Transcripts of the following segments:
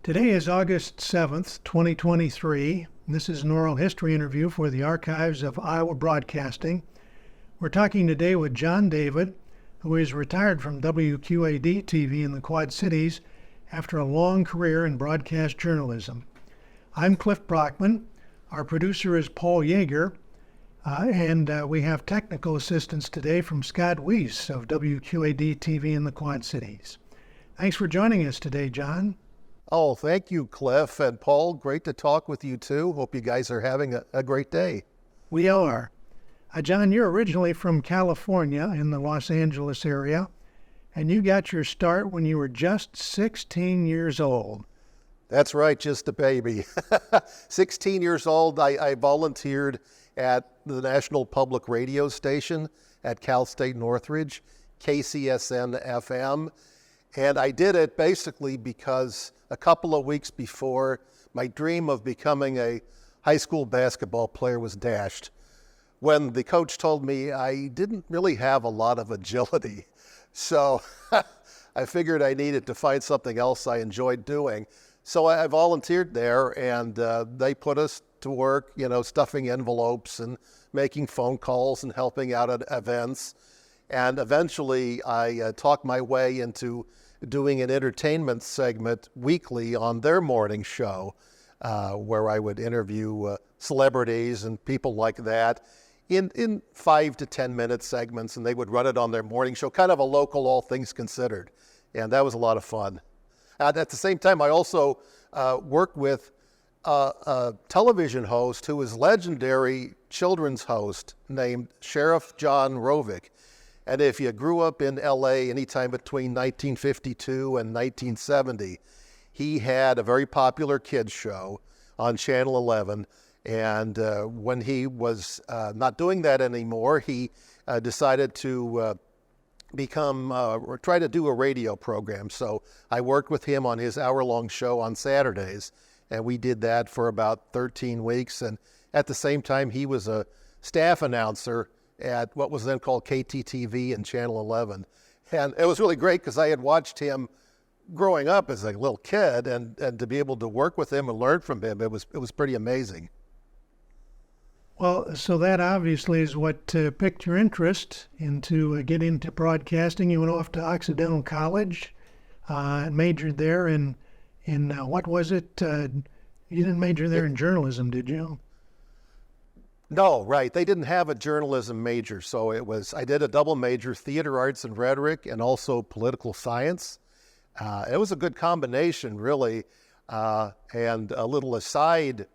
Today is August 7th, 2023. This is an oral history interview for the Archives of Iowa Broadcasting. We're talking today with John David, who is retired from WQAD-TV in the Quad Cities after a long career in broadcast journalism. I'm Cliff Brockman. Our producer is Paul Yeager, and we have technical assistance today from Scott Weis of WQAD-TV in the Quad Cities. Thanks for joining us today, John. Oh, thank you, Cliff and Paul. Great to talk with you, too. Hope you guys are having a great day. We are. John, you're originally from California in the Los Angeles area, and you got your start when you were just 16 years old. That's right, just a baby. 16 years old, I volunteered at the National Public Radio Station at Cal State Northridge, KCSN-FM. And I did it basically because a couple of weeks before, my dream of becoming a high school basketball player was dashed when the coach told me I didn't really have a lot of agility. So I figured I needed to find something else I enjoyed doing. So I volunteered there, and they put us to work, stuffing envelopes and making phone calls and helping out at events. And eventually I talked my way into doing an entertainment segment weekly on their morning show, where I would interview celebrities and people like that in 5 to 10 minute segments, and they would run it on their morning show, kind of a local all things considered. And that was a lot of fun. At the same time, I also worked with a television host who was legendary children's host named Sheriff John Rovick. And if you grew up in LA anytime between 1952 and 1970, he had a very popular kids show on Channel 11. And when he was not doing that anymore, he decided to try to do a radio program. So I worked with him on his hour-long show on Saturdays, and we did that for about 13 weeks. And at the same time, he was a staff announcer at what was then called KTTV and Channel 11. And it was really great because I had watched him growing up as a little kid, and to be able to work with him and learn from him, it was pretty amazing. Well, so that obviously is what piqued your interest into get into broadcasting. You went off to Occidental College and majored there in what was it? You didn't major there in journalism, did you? No, right. They didn't have a journalism major, so I did a double major, theater arts and rhetoric, and also political science. It was a good combination, really. And a little aside,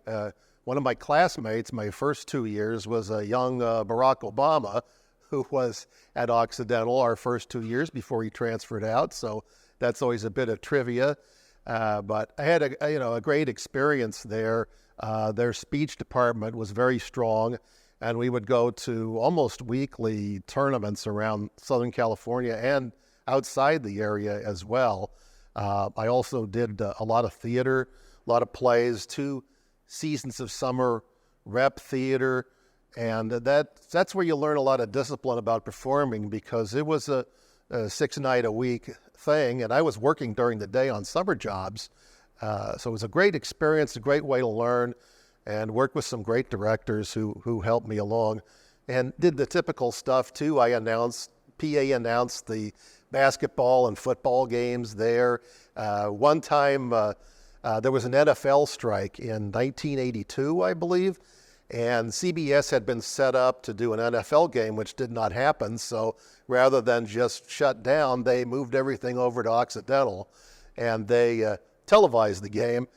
one of my classmates, my first 2 years, was a young Barack Obama, who was at Occidental our first 2 years before he transferred out. So that's always a bit of trivia. But I had a great experience there. Their speech department was very strong, and we would go to almost weekly tournaments around Southern California and outside the area as well. I also did a lot of theater, a lot of plays, 2 seasons of summer rep theater, and that's where you learn a lot of discipline about performing, because it was a 6-night-a-week thing, and I was working during the day on summer jobs. So it was a great experience, a great way to learn, and work with some great directors who helped me along, and did the typical stuff too. PA announced the basketball and football games there. One time there was an NFL strike in 1982, I believe, and CBS had been set up to do an NFL game, which did not happen. So rather than just shut down, they moved everything over to Occidental, and they televised the game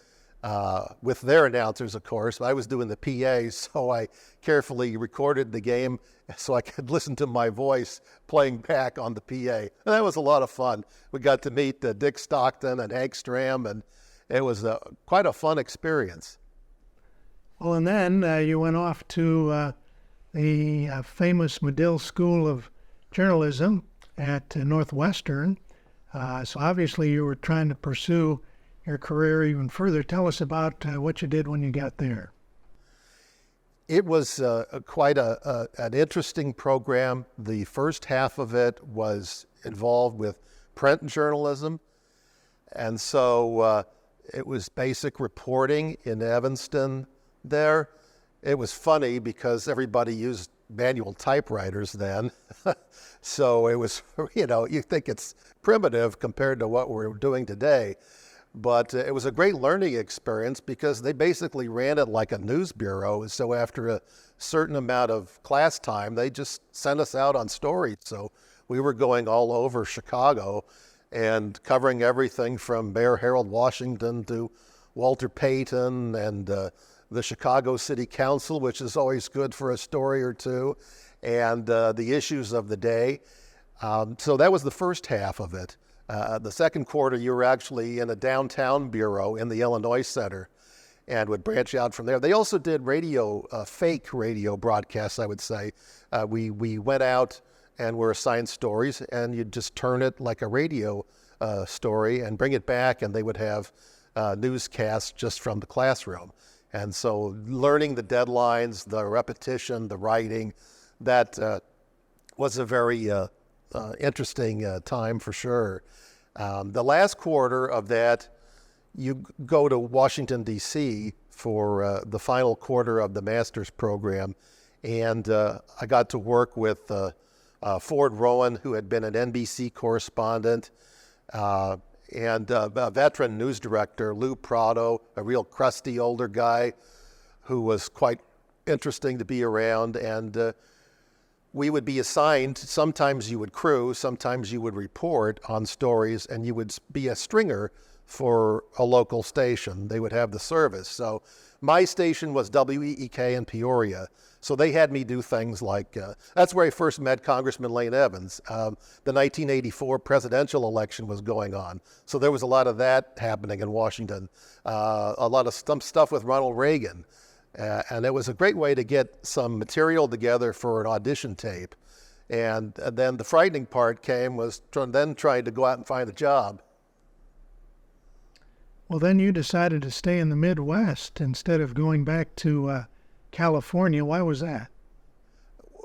with their announcers, of course. I was doing the PA, so I carefully recorded the game so I could listen to my voice playing back on the PA. And that was a lot of fun. We got to meet Dick Stockton and Hank Stram, and it was quite a fun experience. Well, and then you went off to the famous Medill School of Journalism at Northwestern. So obviously you were trying to pursue your career even further. Tell us about what you did when you got there. It was quite an interesting program. The first half of it was involved with print journalism. And so It was basic reporting in Evanston there. It was funny because everybody used manual typewriters then. So it was, you think it's primitive compared to what we're doing today. But it was a great learning experience because they basically ran it like a news bureau. So after a certain amount of class time, they just sent us out on stories. So we were going all over Chicago and covering everything from Mayor Harold Washington to Walter Payton and the Chicago City Council, which is always good for a story or two, and the issues of the day. So that was the first half of it. The second quarter, you were actually in a downtown bureau in the Illinois Center and would branch out from there. They also did fake radio broadcasts, I would say. We went out and were assigned stories, and you'd just turn it like a radio story and bring it back, and they would have newscasts just from the classroom. And so learning the deadlines, the repetition, the writing, that was a very interesting time for sure. The last quarter of that, you go to Washington, D.C. for the final quarter of the master's program. And I got to work with Ford Rowan, who had been an NBC correspondent, and a veteran news director, Lou Prado, a real crusty older guy who was quite interesting to be around. And we would be assigned, sometimes you would crew, sometimes you would report on stories, and you would be a stringer for a local station. They would have the service. So my station was WEEK in Peoria. So they had me do things like, that's where I first met Congressman Lane Evans. The 1984 presidential election was going on. So there was a lot of that happening in Washington. A lot of stuff with Ronald Reagan. And it was a great way to get some material together for an audition tape. And then the frightening part was trying to go out and find a job. Well, then you decided to stay in the Midwest instead of going back to California. Why was that?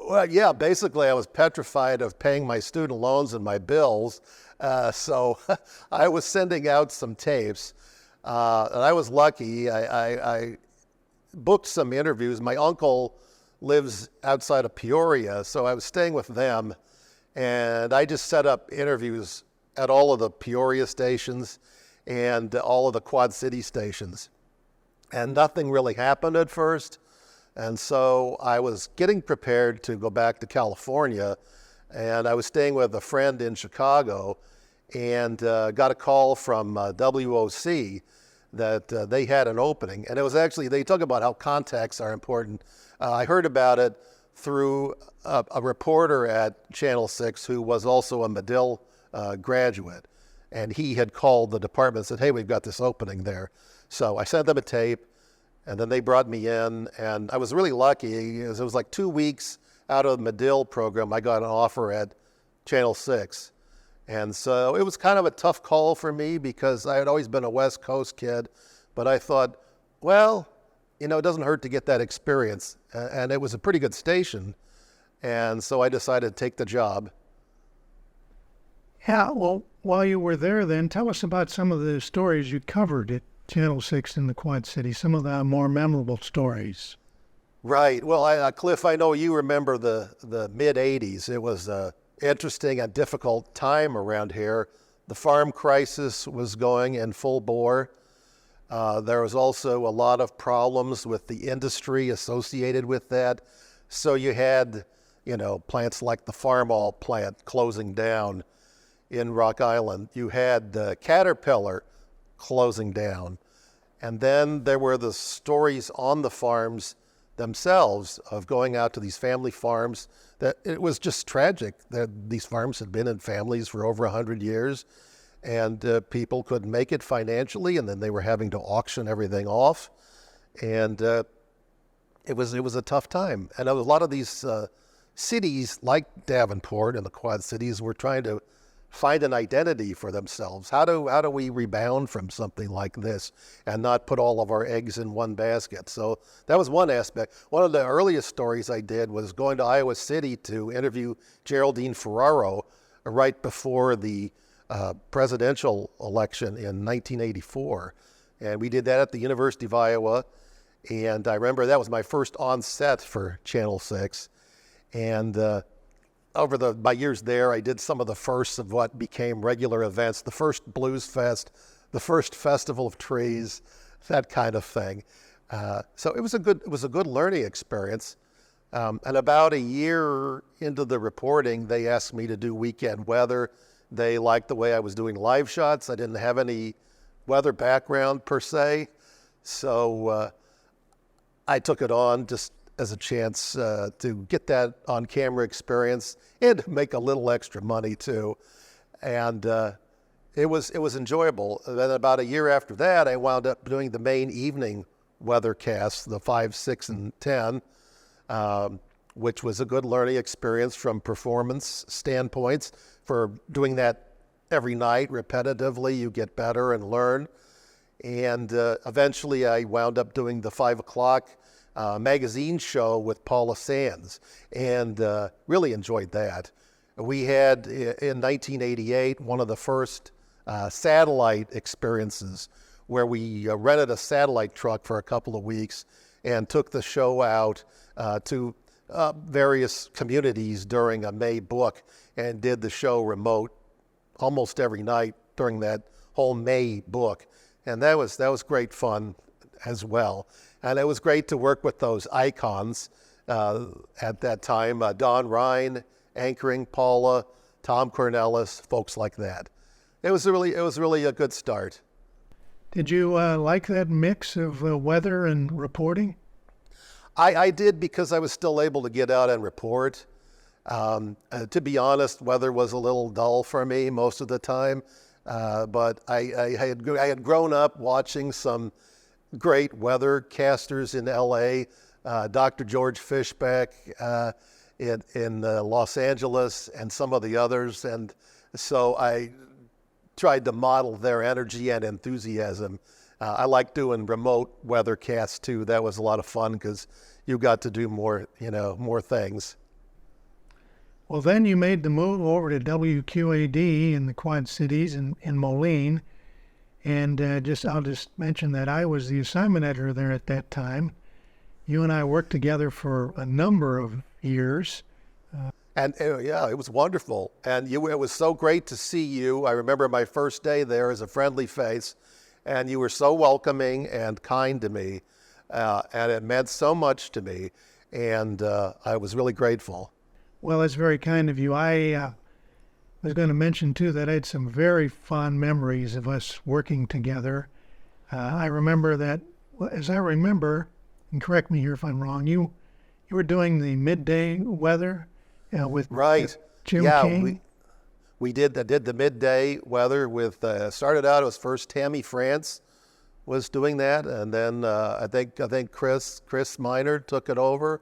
Well, yeah, basically I was petrified of paying my student loans and my bills. So I was sending out some tapes. And I was lucky. I booked some interviews. My uncle lives outside of Peoria, so I was staying with them. And I just set up interviews at all of the Peoria stations and all of the Quad City stations. And nothing really happened at first. And so I was getting prepared to go back to California, and I was staying with a friend in Chicago, and got a call from WOC that they had an opening. And it was actually, they talk about how contacts are important. I heard about it through a reporter at Channel 6 who was also a Medill graduate. And he had called the department and said, hey, we've got this opening there. So I sent them a tape, and then they brought me in. And I was really lucky. It was like 2 weeks out of the Medill program, I got an offer at Channel 6. And so it was kind of a tough call for me because I had always been a West Coast kid. But I thought, well, it doesn't hurt to get that experience. And it was a pretty good station. And so I decided to take the job. Yeah, well, while you were there then, tell us about some of the stories you covered at Channel 6 in the Quad City, some of the more memorable stories. Right. Well, Cliff, I know you remember the mid-'80s. It was an interesting and difficult time around here. The farm crisis was going in full bore. There was also a lot of problems with the industry associated with that. So you had, plants like the Farmall plant closing down in Rock Island. You had Caterpillar closing down. And then there were the stories on the farms themselves of going out to these family farms that it was just tragic that these farms had been in families for over 100 years and people couldn't make it financially, and then they were having to auction everything off. And it was a tough time. And a lot of these cities like Davenport and the Quad Cities were trying to find an identity for themselves. How do we rebound from something like this and not put all of our eggs in one basket? So that was one aspect. One of the earliest stories I did was going to Iowa City to interview Geraldine Ferraro right before the presidential election in 1984. And we did that at the University of Iowa. And I remember that was my first on set for Channel 6. And over my years there, I did some of the firsts of what became regular events, the first Blues Fest, the first Festival of Trees, that kind of thing. So it was a good learning experience. And about a year into the reporting, they asked me to do weekend weather. They liked the way I was doing live shots. I didn't have any weather background per se. So I took it on just as a chance to get that on-camera experience and make a little extra money too. And it was enjoyable. Then about a year after that, I wound up doing the main evening weathercasts, the 5, 6, and 10, which was a good learning experience from performance standpoints. For doing that every night repetitively, you get better and learn. And eventually I wound up doing the 5 o'clock magazine show with Paula Sands, and really enjoyed that. We had, in 1988, one of the first satellite experiences where we rented a satellite truck for a couple of weeks and took the show out to various communities during a May book and did the show remote almost every night during that whole May book. And that was great fun as well. And it was great to work with those icons at that time, Don Ryan anchoring, Paula, Tom Cornelis, folks like that. It was really a good start. Did you like that mix of weather and reporting? I did, because I was still able to get out and report. To be honest, weather was a little dull for me most of the time, but I had grown up watching some great weathercasters in L.A., Dr. George Fishbeck in Los Angeles, and some of the others, and so I tried to model their energy and enthusiasm. I like doing remote weathercasts too. That was a lot of fun because you got to do more things. Well, then you made the move over to WQAD in the Quad Cities in Moline. And I'll just mention that I was the assignment editor there at that time. You and I worked together for a number of years. And yeah, it was wonderful. And it was so great to see you. I remember my first day there as a friendly face, and you were so welcoming and kind to me. And it meant so much to me. And I was really grateful. Well, that's very kind of you. I was going to mention, too, that I had some very fond memories of us working together. I remember that, as I remember, and correct me here if I'm wrong, you were doing the midday weather with Jim King. We did the midday weather with, started out, it was first Tammy France was doing that, and then I think Chris Minor took it over.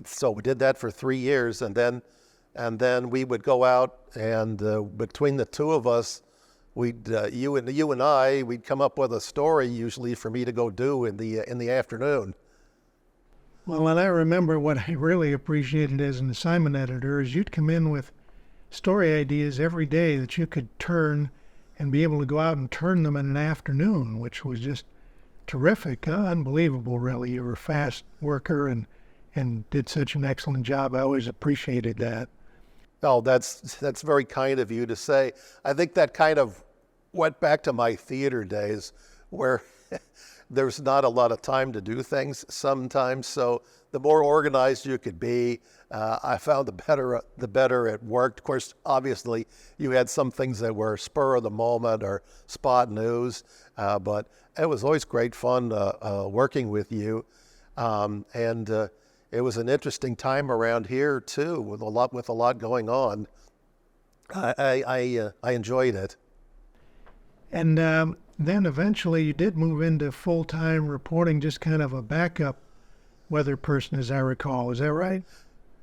So we did that for 3 years, and then we would go out, and between the two of us, you and I, we'd come up with a story usually for me to go do in the afternoon. Well, and I remember what I really appreciated as an assignment editor is you'd come in with story ideas every day that you could turn and be able to go out and turn them in an afternoon, which was just terrific, unbelievable, really. You were a fast worker and did such an excellent job. I always appreciated that. Oh, that's very kind of you to say. I think that kind of went back to my theater days where there's not a lot of time to do things sometimes. So the more organized you could be, I found the better it worked. Of course, obviously, you had some things that were spur of the moment or spot news, but it was always great fun working with you. It was an interesting time around here too, with a lot going on. I enjoyed it. And then eventually you did move into full-time reporting, just kind of a backup weather person, as I recall. Is that right?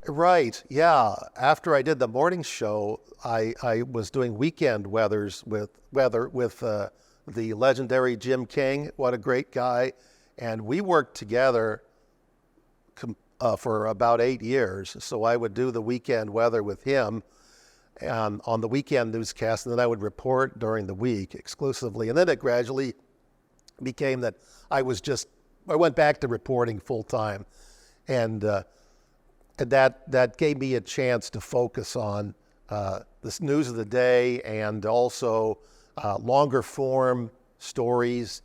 Right. Yeah. After I did the morning show, I was doing weekend weathers with the legendary Jim King. What a great guy! And we worked together for about 8 years. So I would do the weekend weather with him. on the weekend newscast, and then I would report during the week exclusively. And then it gradually became that I went back to reporting full time, and that gave me a chance to focus on this news of the day and also longer form stories,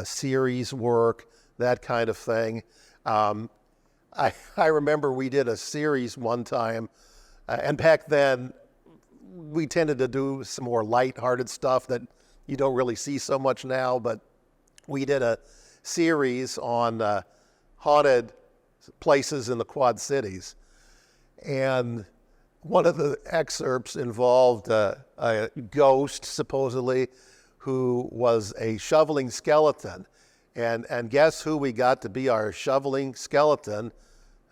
series work, that kind of thing. I remember we did a series one time, and back then we tended to do some more lighthearted stuff that you don't really see so much now, but we did a series on haunted places in the Quad Cities. And one of the excerpts involved a ghost, supposedly, who was a shoveling skeleton. And guess who we got to be our shoveling skeleton?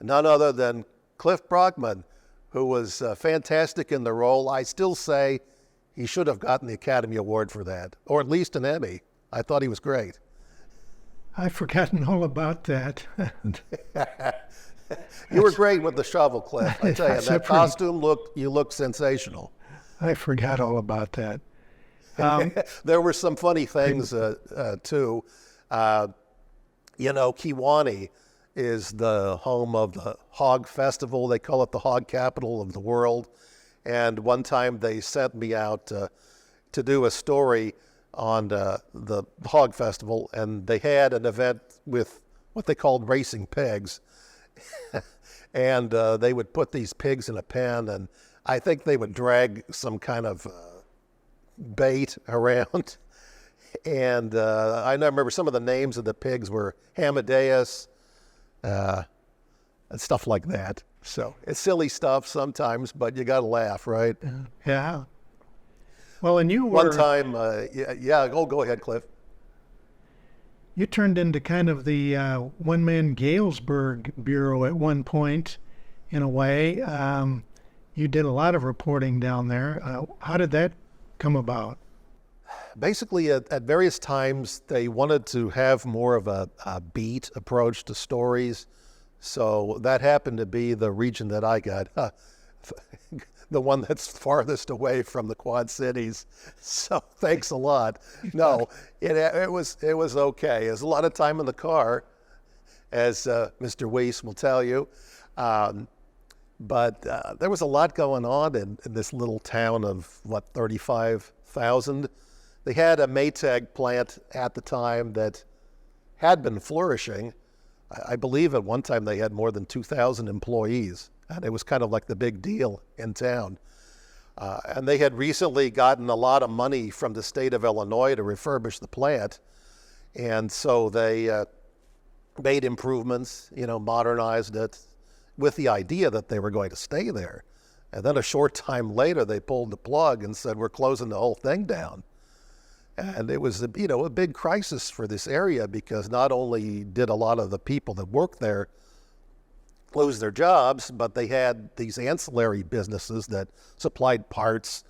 None other than Cliff Brockman, who was fantastic in the role. I still say he should have gotten the Academy Award for that, or at least an Emmy. I thought he was great. I've forgotten all about that. You were great with the shovel, Cliff. I tell you, that costume you looked sensational. I forgot all about that. There were some funny things too. Kewanee is the home of the Hog Festival. They call it the Hog Capital of the world. And one time they sent me out to do a story on the Hog Festival, and they had an event with what they called racing pigs. And they would put these pigs in a pen, and I think they would drag some kind of bait around. And I remember some of the names of the pigs were Hamadeus and stuff like that. So it's silly stuff sometimes, but you got to laugh, right? Yeah. Well, and you were... One time, go ahead, Cliff. You turned into kind of the one-man Galesburg Bureau at one point, in a way. You did a lot of reporting down there. How did that come about? Basically, at various times, they wanted to have more of a beat approach to stories. So that happened to be the region that I got, the one that's farthest away from the Quad Cities. So thanks a lot. No, it was okay. It was a lot of time in the car, as Mr. Weis will tell you. But there was a lot going on in this little town of, 35,000. They had a Maytag plant at the time that had been flourishing. I believe at one time they had more than 2,000 employees, and it was kind of like the big deal in town. And they had recently gotten a lot of money from the state of Illinois to refurbish the plant. And so they made improvements, modernized it with the idea that they were going to stay there. And then a short time later, they pulled the plug and said, we're closing the whole thing down. And it was, a big crisis for this area, because not only did a lot of the people that worked there lose their jobs, but they had these ancillary businesses that supplied parts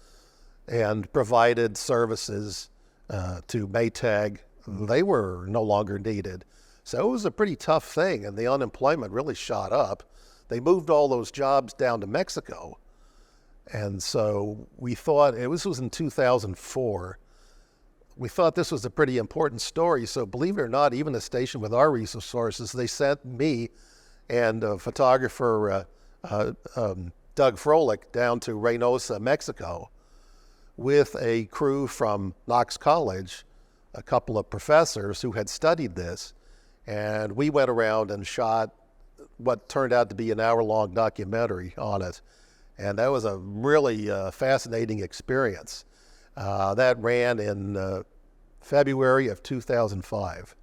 and provided services to Maytag. They were no longer needed. So it was a pretty tough thing, and the unemployment really shot up. They moved all those jobs down to Mexico. And so we thought, this was in 2004, we thought this was a pretty important story. So believe it or not, even the station with our resources, they sent me and photographer Doug Froelich down to Reynosa, Mexico, with a crew from Knox College, a couple of professors who had studied this. And we went around and shot what turned out to be an hour-long documentary on it. And that was a really fascinating experience. That ran in February of 2005.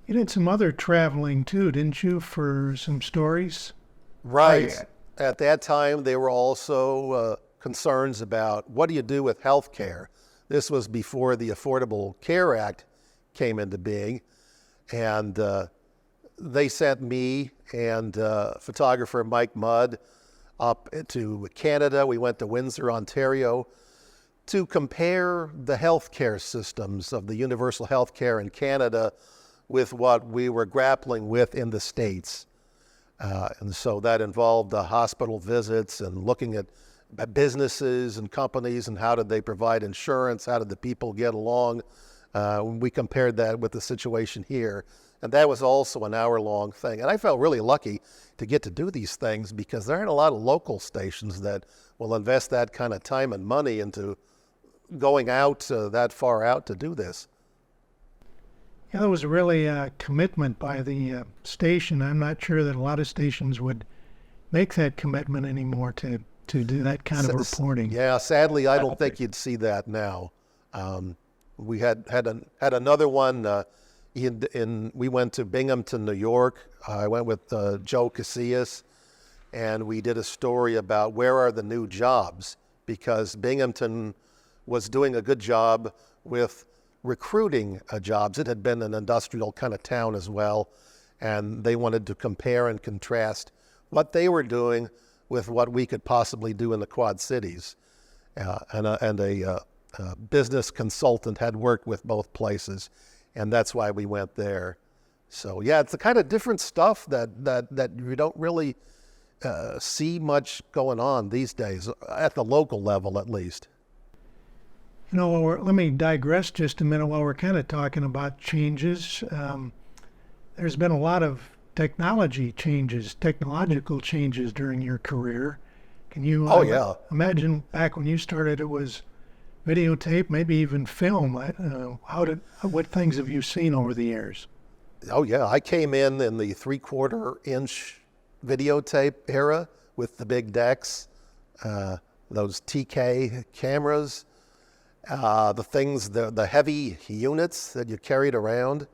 You did some other traveling too, didn't you, for some stories? Right. At that time, there were also concerns about what do you do with health care. This was before the Affordable Care Act came into being. And they sent me and photographer Mike Mudd up to Canada. We went to Windsor, Ontario, to compare the healthcare systems of the universal health care in Canada with what we were grappling with in the States. And so that involved hospital visits and looking at businesses and companies, and how did they provide insurance, how did the people get along. We compared that with the situation here, and that was also an hour-long thing. And I felt really lucky to get to do these things because there aren't a lot of local stations that will invest that kind of time and money into going out that far out to do this. Yeah, that was really a commitment by the station. I'm not sure that a lot of stations would make that commitment anymore to do that kind of reporting. Yeah, sadly, I don't think you'd see that now. We had another one. We went to Binghamton, New York. I went with Joe Casillas, and we did a story about where are the new jobs, because Binghamton was doing a good job with recruiting jobs. It had been an industrial kind of town as well, and they wanted to compare and contrast what they were doing with what we could possibly do in the Quad Cities. And a business consultant had worked with both places, and that's why we went there. So yeah, it's the kind of different stuff that you don't really see much going on these days, at the local level at least. You know, let me digress just a minute while we're kind of talking about changes. There's been a lot of technological changes during your career. Can you imagine back when you started, it was videotape, maybe even film. What things have you seen over the years? Oh yeah, I came in the 3/4-inch videotape era with the big decks, those TK cameras, the heavy units that you carried around,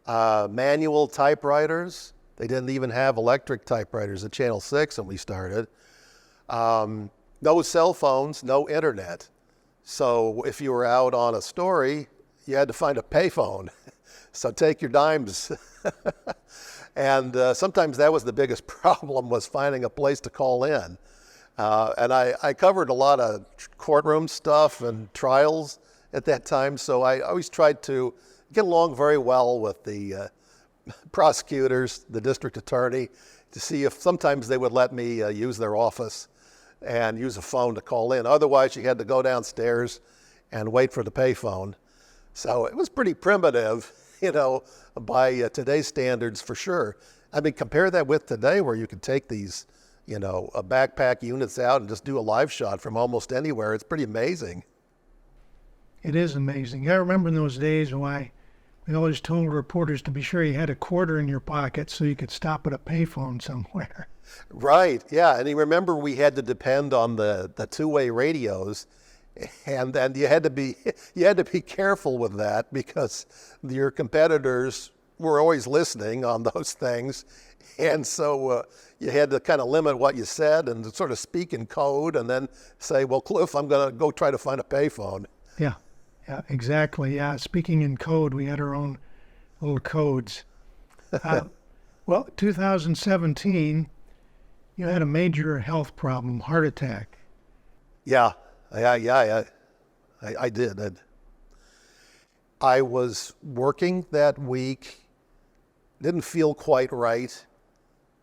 manual typewriters. They didn't even have electric typewriters at Channel 6 when we started. No cell phones, no internet. So if you were out on a story, you had to find a payphone. So take your dimes. And sometimes that was the biggest problem, was finding a place to call in. And I covered a lot of courtroom stuff and trials at that time, so I always tried to get along very well with the prosecutors, the district attorney, to see if sometimes they would let me use their office and use a phone to call in. Otherwise, you had to go downstairs and wait for the payphone. So it was pretty primitive, by today's standards for sure. I mean, compare that with today, where you can take these, backpack units out and just do a live shot from almost anywhere. It's pretty amazing. It is amazing. I remember in those days when we always told reporters to be sure you had a quarter in your pocket so you could stop at a payphone somewhere. Right, yeah. And you remember we had to depend on the two-way radios, and you had to be careful with that, because your competitors were always listening on those things. And so you had to kind of limit what you said and sort of speak in code, and then say, well, Cliff, I'm going to go try to find a payphone. Yeah, exactly. Yeah, speaking in code, we had our own little codes. Well, 2017, you had a major health problem, heart attack. Yeah, I did. I was working that week, didn't feel quite right.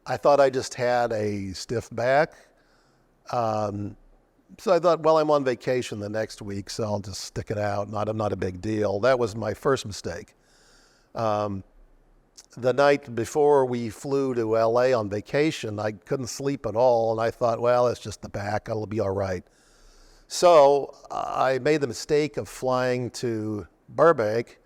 I thought I just had a stiff back. So I thought, well, I'm on vacation the next week, so I'll just stick it out. Not a big deal. That was my first mistake. The night before we flew to LA on vacation, I couldn't sleep at all, and I thought, well, it's just the back. It'll be all right. So I made the mistake of flying to Burbank,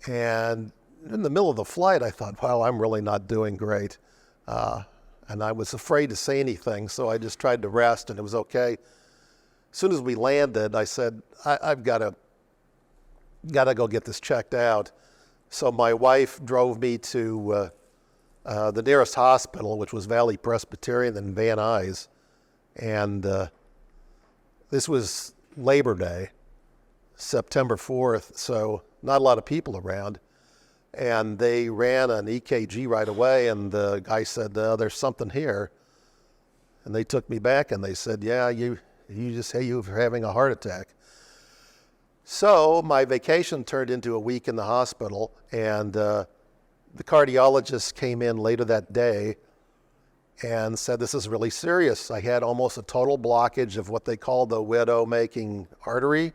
and in the middle of the flight, I thought, well, I'm really not doing great. And I was afraid to say anything, so I just tried to rest, and it was okay. As soon as we landed, I said, I've got to go get this checked out. So my wife drove me to the nearest hospital, which was Valley Presbyterian in Van Nuys. And this was Labor Day, September 4th, so not a lot of people around. And they ran an EKG right away, and the guy said, there's something here. And they took me back, and they said, yeah, you just say you're having a heart attack. So my vacation turned into a week in the hospital, and the cardiologist came in later that day, and said, this is really serious. I had almost a total blockage of what they call the widow-making artery.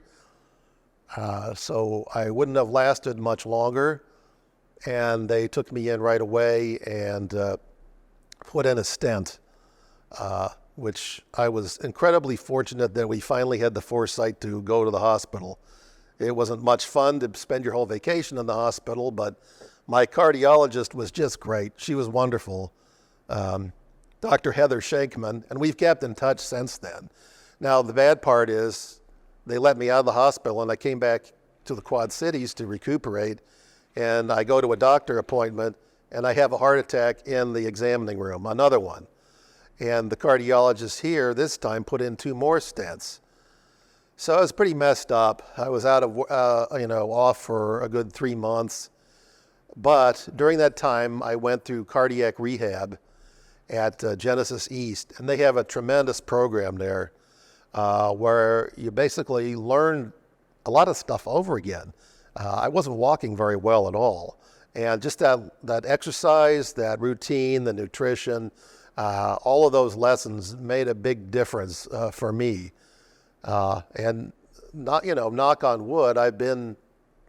So I wouldn't have lasted much longer. And they took me in right away and put in a stent, which I was incredibly fortunate that we finally had the foresight to go to the hospital. It wasn't much fun to spend your whole vacation in the hospital, but my cardiologist was just great. She was wonderful. Dr. Heather Shankman, and we've kept in touch since then. Now, the bad part is they let me out of the hospital, and I came back to the Quad Cities to recuperate, and I go to a doctor appointment, and I have a heart attack in the examining room, another one. And the cardiologist here this time put in 2 more stents. So I was pretty messed up. I was out of, off for a good 3 months. But during that time, I went through cardiac rehab at Genesis East, and they have a tremendous program there where you basically learn a lot of stuff over again. I wasn't walking very well at all. And just that exercise, that routine, the nutrition, all of those lessons made a big difference for me. And knock on wood, I've been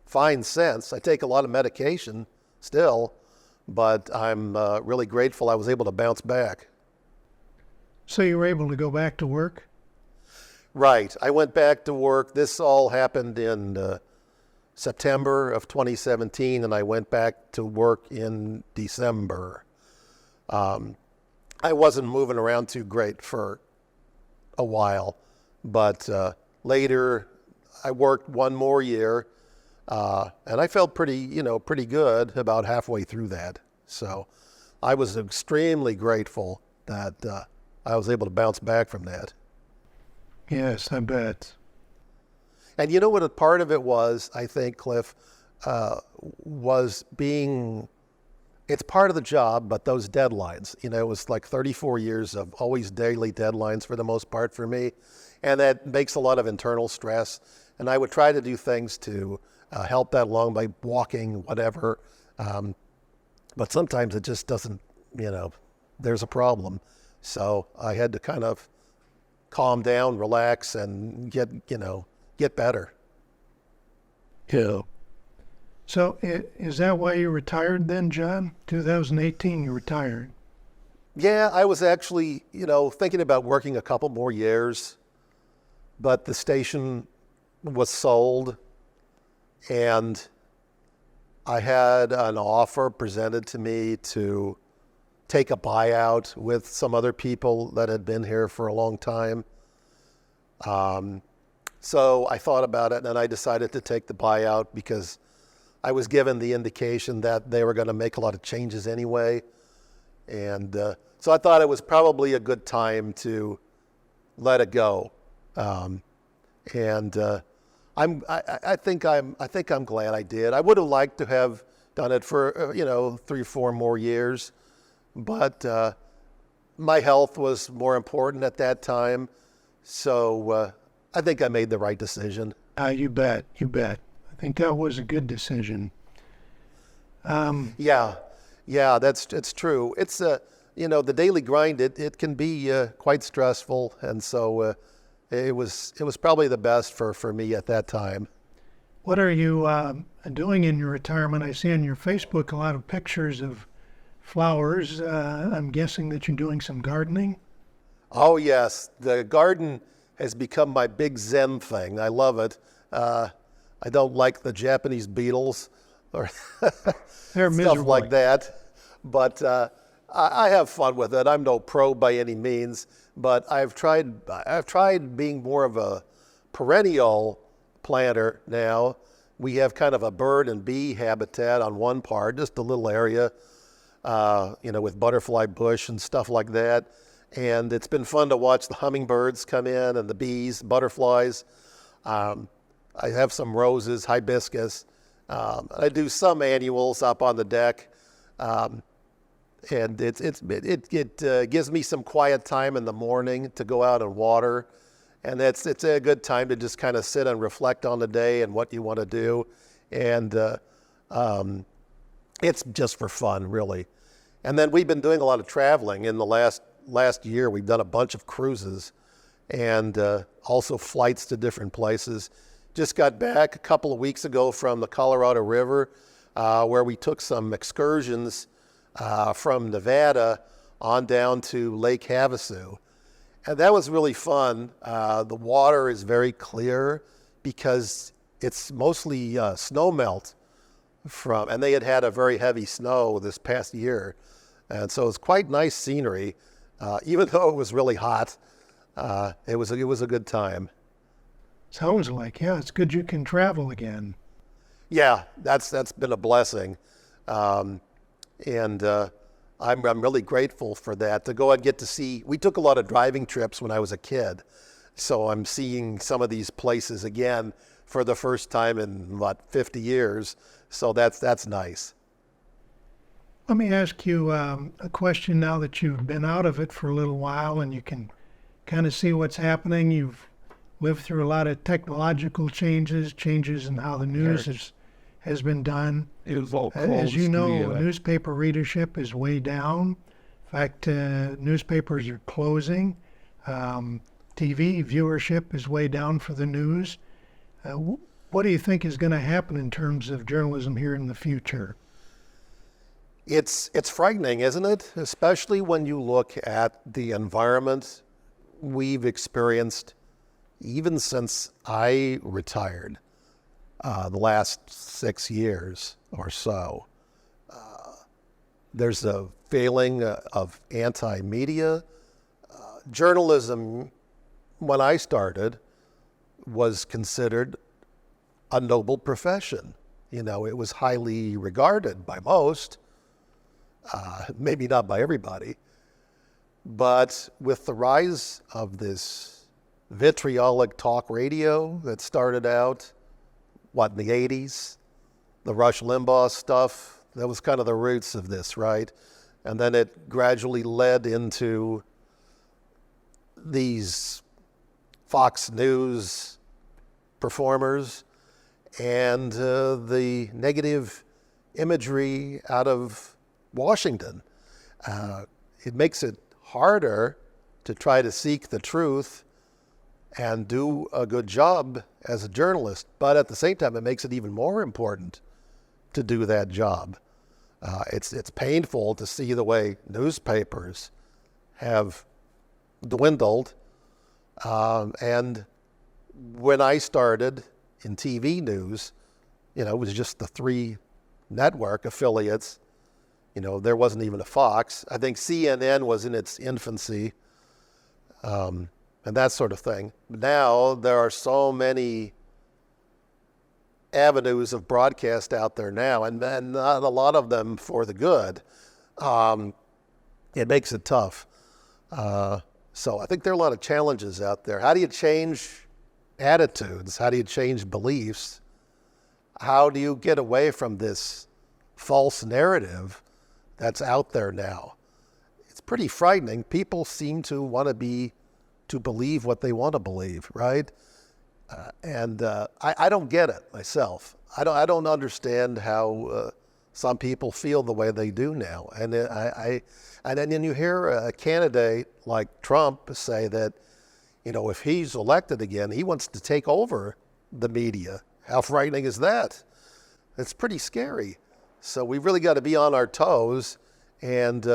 fine since. I take a lot of medication still, but I'm really grateful I was able to bounce back. So you were able to go back to work? Right. I went back to work. This all happened in September of 2017, and I went back to work in December. I wasn't moving around too great for a while, but later I worked 1 more year, and I felt pretty good about halfway through that. So I was extremely grateful that I was able to bounce back from that. Yes, I bet. And you know what a part of it was, I think, Cliff, was being, it's part of the job, but those deadlines, it was like 34 years of always daily deadlines for the most part for me. And that makes a lot of internal stress. And I would try to do things to help that along by walking, whatever. But sometimes it just doesn't, there's a problem. So I had to kind of calm down, relax, and get better. Yeah. So is that why you retired then, John? 2018, you retired. Yeah, I was actually, thinking about working a couple more years, but the station was sold, and I had an offer presented to me to take a buyout with some other people that had been here for a long time. So I thought about it, and I decided to take the buyout because I was given the indication that they were going to make a lot of changes anyway. And so I thought it was probably a good time to let it go. I think I'm glad I did. I would have liked to have done it for 3 or 4 more years, but my health was more important at that time. So I think I made the right decision. You bet. I think that was a good decision. Yeah, it's true. It's the daily grind. It can be quite stressful, and so it was probably the best for me at that time. What are you doing in your retirement? I see on your Facebook a lot of pictures of flowers. I'm guessing that you're doing some gardening. Oh yes, the garden has become my big Zen thing. I love it. I don't like the Japanese beetles or They're stuff miserable. like that, but I have fun with it. I'm no pro by any means, but I've tried being more of a perennial planter now. We have kind of a bird and bee habitat on one part, just a little area, with butterfly bush and stuff like that. And it's been fun to watch the hummingbirds come in and the bees, butterflies. I have some roses, hibiscus. I do some annuals up on the deck. And it gives me some quiet time in the morning to go out and water. And it's a good time to just kind of sit and reflect on the day and what you want to do. And it's just for fun, really. And then we've been doing a lot of traveling. In the last year, we've done a bunch of cruises and also flights to different places. Just got back a couple of weeks ago from the Colorado River, where we took some excursions from Nevada on down to Lake Havasu. And that was really fun. The water is very clear because it's mostly snow melt and they had a very heavy snow this past year. And so it's quite nice scenery. Even though it was really hot, it was a good time. Sounds like, yeah, it's good you can travel again. Yeah, that's been a blessing. And I'm really grateful for that, to go and get to see. We took a lot of driving trips when I was a kid, so I'm seeing some of these places again for the first time in 50 years. So that's nice. Let me ask you a question now that you've been out of it for a little while and you can kind of see what's happening. You've lived through a lot of technological changes in how the news has been done. As you know, newspaper readership is way down. In fact, newspapers are closing. TV viewership is way down for the news. What do you think is going to happen in terms of journalism here in the future? It's frightening, isn't it? Especially when you look at the environment we've experienced even since I retired. The last 6 years or so. There's a failing of anti-media. Journalism, when I started, was considered a noble profession. You know, it was highly regarded by most, maybe not by everybody. But with the rise of this vitriolic talk radio that started out in the 80s, the Rush Limbaugh stuff, that was kind of the roots of this, right? And then it gradually led into these Fox News performers and the negative imagery out of Washington. It makes it harder to try to seek the truth and do a good job as a journalist. But at the same time, it makes it even more important to do that job. It's painful to see the way newspapers have dwindled. And when I started in TV news, it was just the 3 network affiliates. There wasn't even a Fox. I think CNN was in its infancy. And that sort of thing. Now there are so many avenues of broadcast out there now, and not a lot of them for the good. It makes it tough. So I think there are a lot of challenges out there. How do you change attitudes? How do you change beliefs? How do you get away from this false narrative that's out there now? It's pretty frightening. People seem to want to believe what they want to believe, right? And I don't get it myself. I don't understand how some people feel the way they do now. And then you hear a candidate like Trump say that, if he's elected again, he wants to take over the media. How frightening is that? It's pretty scary. So we've really got to be on our toes and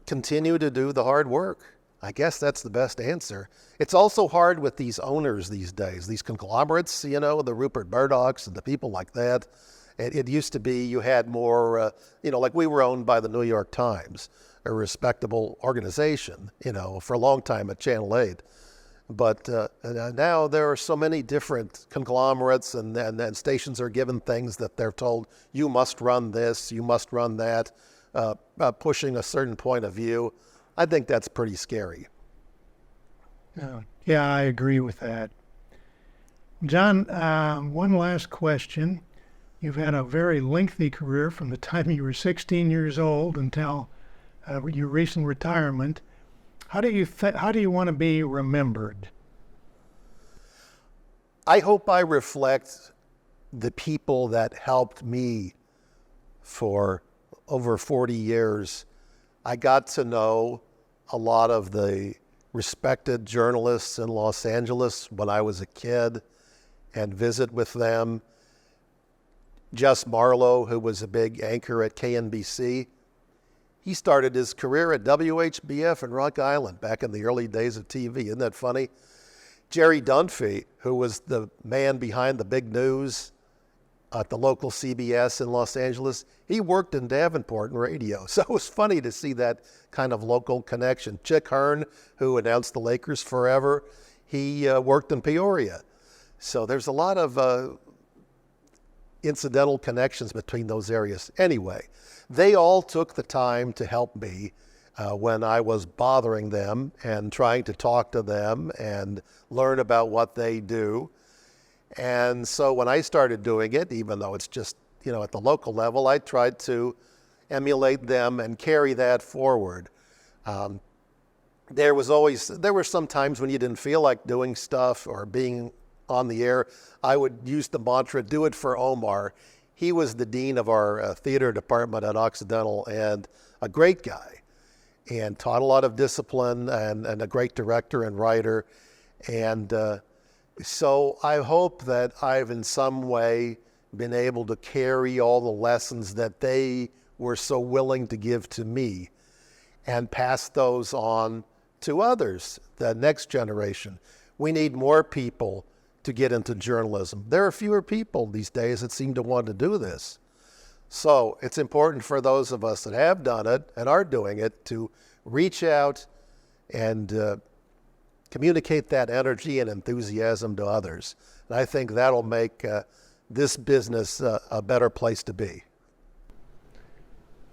continue to do the hard work. I guess that's the best answer. It's also hard with these owners these days, these conglomerates, the Rupert Murdochs and the people like that. It used to be you had more, like we were owned by the New York Times, a respectable organization, for a long time at Channel 8. But now there are so many different conglomerates and stations are given things that they're told, you must run this, you must run that, pushing a certain point of view. I think that's pretty scary. Yeah, I agree with that. John, one last question. You've had a very lengthy career from the time you were 16 years old until your recent retirement. How do you want to be remembered? I hope I reflect the people that helped me for over 40 years, I got to know a lot of the respected journalists in Los Angeles when I was a kid and visit with them. Jess Marlowe, who was a big anchor at KNBC, he started his career at WHBF in Rock Island back in the early days of TV. Isn't that funny? Jerry Dunphy, who was the man behind the big news at the local CBS in Los Angeles, he worked in Davenport in radio. So it was funny to see that kind of local connection. Chick Hearn, who announced the Lakers forever, he worked in Peoria. So there's a lot of incidental connections between those areas. Anyway, they all took the time to help me when I was bothering them and trying to talk to them and learn about what they do. And so when I started doing it, even though it's just, at the local level, I tried to emulate them and carry that forward. There were some times when you didn't feel like doing stuff or being on the air. I would use the mantra, do it for Omar. He was the dean of our theater department at Occidental and a great guy and taught a lot of discipline and a great director and writer. And so I hope that I've in some way been able to carry all the lessons that they were so willing to give to me and pass those on to others, the next generation. We need more people to get into journalism. There are fewer people these days that seem to want to do this. So it's important for those of us that have done it and are doing it to reach out and communicate that energy and enthusiasm to others. And I think that'll make this business a better place to be.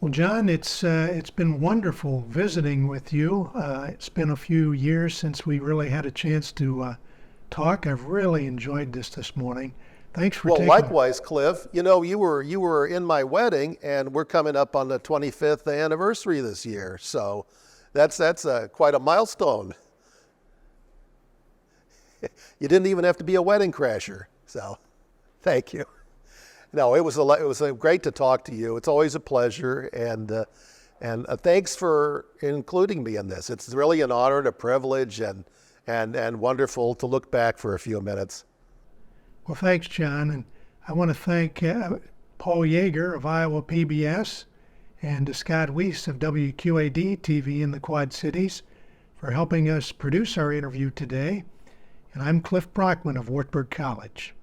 Well, John, it's been wonderful visiting with you. It's been a few years since we really had a chance to talk. I've really enjoyed this morning. Thanks for taking. Well, likewise, Cliff. You were in my wedding, and we're coming up on the 25th anniversary this year. So that's quite a milestone. You didn't even have to be a wedding crasher. So, thank you. No, it was great to talk to you. It's always a pleasure, and thanks for including me in this. It's really an honor and a privilege, and wonderful to look back for a few minutes. Well, thanks, John, and I want to thank Paul Yeager of Iowa PBS and Scott Weis of WQAD-TV in the Quad Cities for helping us produce our interview today. And I'm Cliff Brockman of Wartburg College.